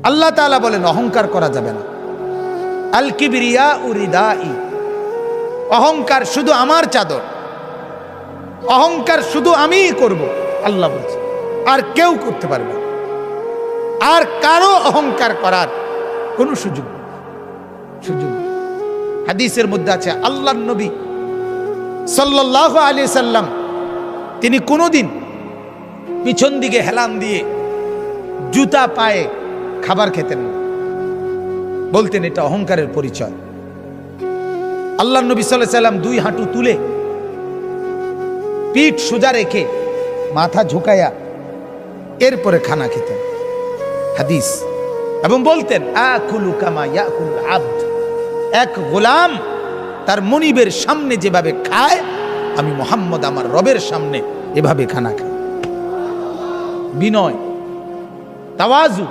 আল্লাহ তাআলা বলেন অহংকার করা যাবে না। আল কিবরিয়া উরিদাই, অহংকার শুধু আমার চাদর, অহংকার শুধু আমিই করব, আল্লাহ বলছে, আর কেউ করতে পারবে না। আর কারো অহংকার করার কোনো সুযোগ নেই। হাদিসের মধ্যে আছে আল্লাহর নবী সাল্লাল্লাহু আলাইহি সাল্লাম তিনি কোনোদিন পিছন দিকে হেলান দিয়ে জুতা পায়ে খাবার খেতেন না, বলতেন এটা অহংকারের পরিচয়। আল্লাহর নবী সাল্লাল্লাহু আলাইহি সাল্লাম দুই হাঁটু তুলে পিঠ সোজা রেখে মাথা ঝুঁকায়া এরপরে খানা খেতেন, হাদিস। এবং বলতেন আকুলু কামা ইয়াকুল আবদ, এক গোলাম তার মনিবের সামনে যেভাবে খায়, আমি মুহাম্মদ আমার রবের সামনে এভাবে খানা খাই। বিনয়, তাওয়াজু,